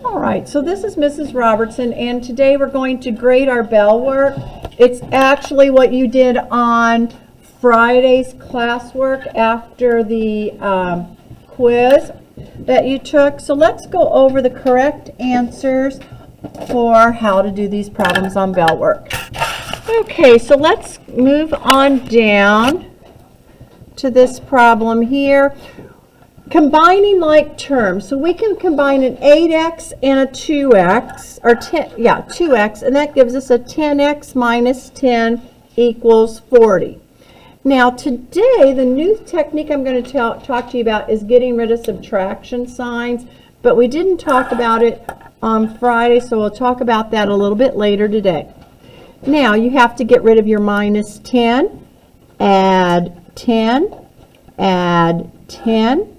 All right, so this is Mrs. Robertson, and today we're going to grade our Bellwork. It's actually what you did on Friday's classwork after the quiz that you took. So let's go over the correct answers for how to do these problems on Bellwork. Okay, so let's move on down to this problem here. Combining like terms. So we can combine an 8x and a 2x, or 2x, and that gives us a 10x minus 10 equals 40. Now today, the new technique I'm going to talk to you about is getting rid of subtraction signs, but we didn't talk about it on Friday, so we'll talk about that a little bit later today. Now you have to get rid of your minus 10, add 10, add 10.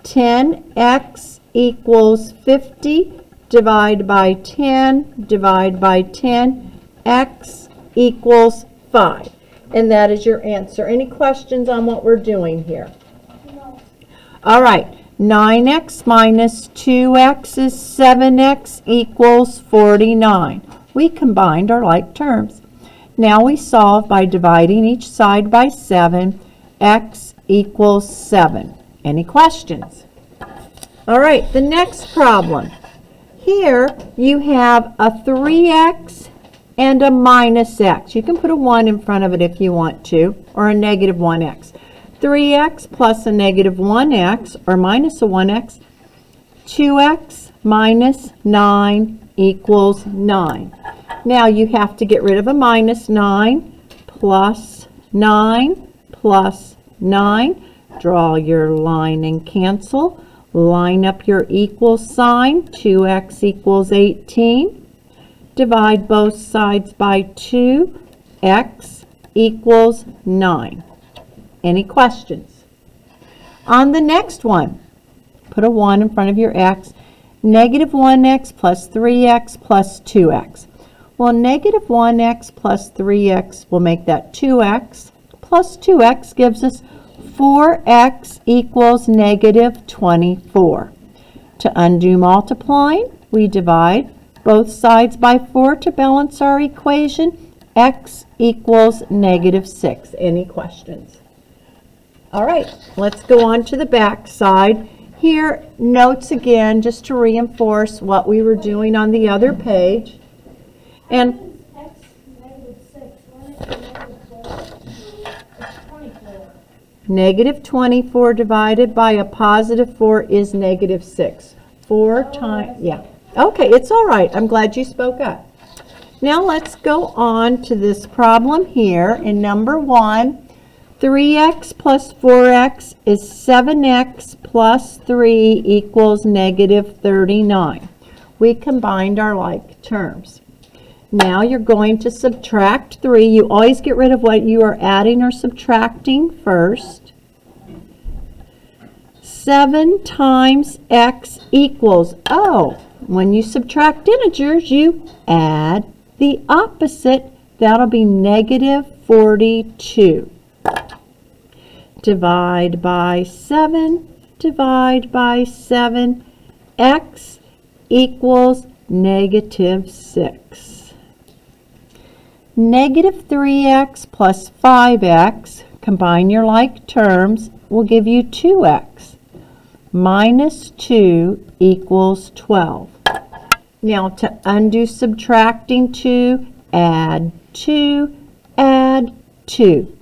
10x equals 50, divide by 10, divide by 10, x equals 5. And that is your answer. Any questions on what we're doing here? No. All right, 9x minus 2x is 7x equals 49. We combined our like terms. Now we solve by dividing each side by 7, x equals 7. Any questions? All right, the next problem. Here you have a 3x and a minus x. You can put a 1 in front of it if you want to, or a negative 1x. 3x plus a negative 1x, or minus a 1x. 2x minus 9 equals 9. Now you have to get rid of a minus 9, plus 9, plus 9. Draw your line and cancel. Line up your equal sign. 2x equals 18. Divide both sides by 2. X equals 9. Any questions? On the next one, put a 1 in front of your x. Negative 1x plus 3x plus 2x. Well, negative 1x plus 3x will make that 2x. Plus 2x gives us 4x equals negative 24. To undo multiplying, we divide both sides by 4 to balance our equation. X equals negative 6. Any questions? All right, let's go on to the back side. Here, notes again, just to reinforce what we were doing on the other page. And negative 24 divided by a positive 4 is negative 6. 4 times, yeah. Okay, it's all right. I'm glad you spoke up. Now let's go on to this problem here in number 1. 3x plus 4x is 7x plus 3 equals negative 39. We combined our like terms. Now you're going to subtract 3. You always get rid of what you are adding or subtracting first. 7 times x equals, when you subtract integers, you add the opposite. That'll be negative 42. Divide by 7, divide by 7. X equals negative 6. Negative 3x plus 5x, combine your like terms, will give you 2x. Minus 2 equals 12. Now to undo subtracting 2, add 2, add 2.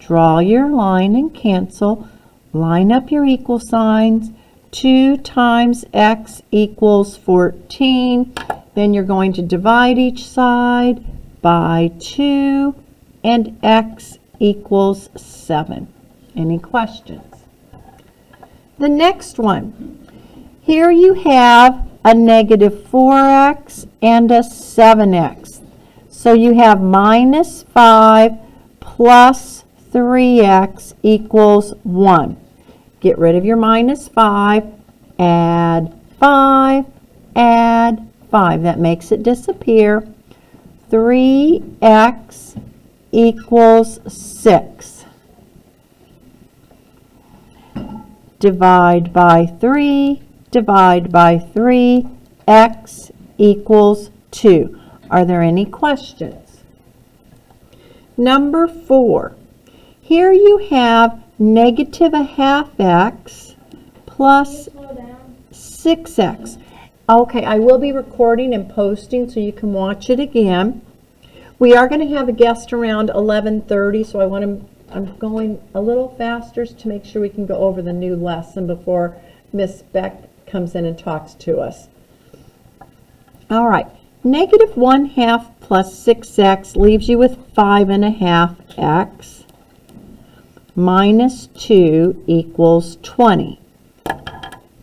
Draw your line and cancel. Line up your equal signs. 2 times x equals 14. Then you're going to divide each side by 2, and x equals 7. Any questions? The next one. Here you have a negative 4x and a 7x. So you have minus 5 plus 3x equals 1. Get rid of your minus 5, add 5, add 5. That makes it disappear. 3x equals 6. Divide by 3, divide by 3, x equals 2. Are there any questions? Number 4. Here you have negative a half x plus 6x. Okay, I will be recording and posting so you can watch it again. We are going to have a guest around 11:30, so I'm going a little faster to make sure we can go over the new lesson before Miss Beck comes in and talks to us. All right, negative 1/2 plus 6x leaves you with 5.5x minus 2 equals 20.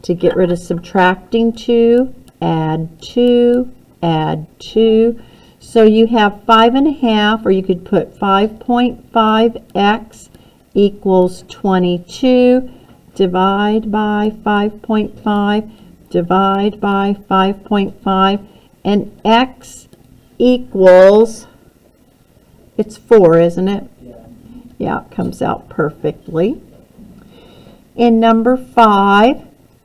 To get rid of subtracting 2, add 2, add 2. So you have 5.5, or you could put 5.5x equals 22. Divide by 5.5, divide by 5.5, and x equals, it's 4, isn't it? Yeah, it comes out perfectly. In number 5,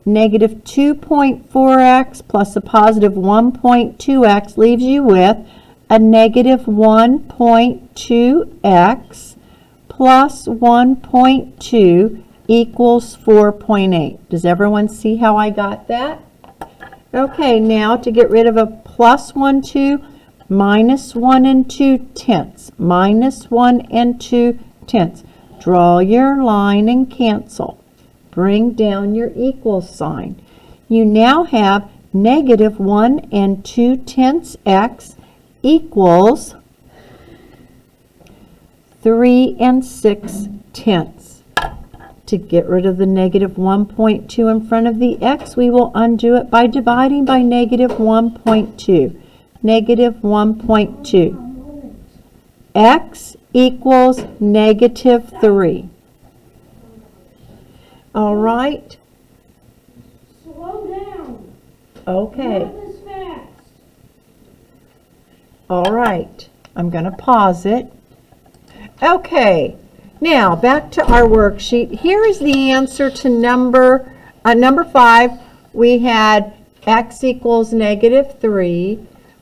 negative 2.4x plus a positive 1.2x leaves you with a negative 1.2x plus 1.2 equals 4.8. Does everyone see how I got that? Okay, now to get rid of a plus 1, 2, minus 1 and 2 tenths, minus 1 and 2 tenths. Draw your line and cancel. Bring down your equal sign. You now have negative 1 and 2 tenths x equals 3 and 6 tenths. To get rid of the negative 1.2 in front of the x, we will undo it by dividing by negative 1.2. Negative 1.2. X equals negative 3. All right. Slow down. Okay. Not this fast. All right. I'm going to pause it. Okay. Now, back to our worksheet. Here is the answer to number 5. We had x equals negative 3.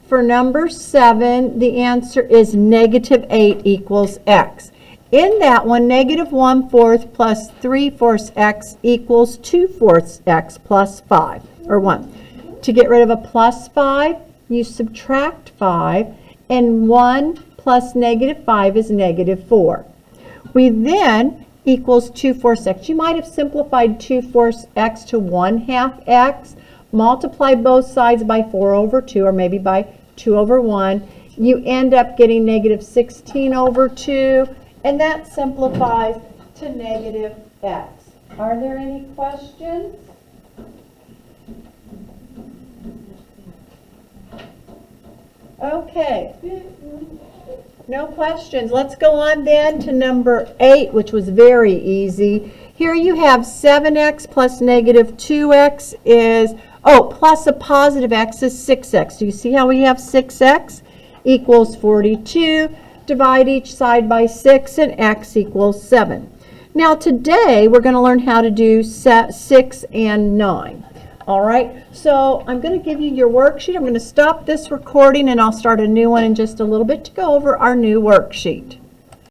For number 7, the answer is negative 8 equals x. In that one, negative 1/4 plus 3/4 x equals 2/4 x plus 5, or 1. To get rid of a plus 5, you subtract 5, and 1 plus negative 5 is negative 4. We then equals 2/4 x. You might have simplified 2/4 x to 1/2 x, multiply both sides by 4/2, or maybe by 2/1. You end up getting negative 16/2, and that simplifies to negative x. Are there any questions? Okay. No questions. Let's go on then to number 8, which was very easy. Here you have 7x plus negative 2x is, plus a positive x is 6x. Do you see how we have 6x equals 42? Divide each side by 6, and x equals 7. Now today we're going to learn how to do 6 and 9. All right, so I'm going to give you your worksheet. I'm going to stop this recording and I'll start a new one in just a little bit to go over our new worksheet.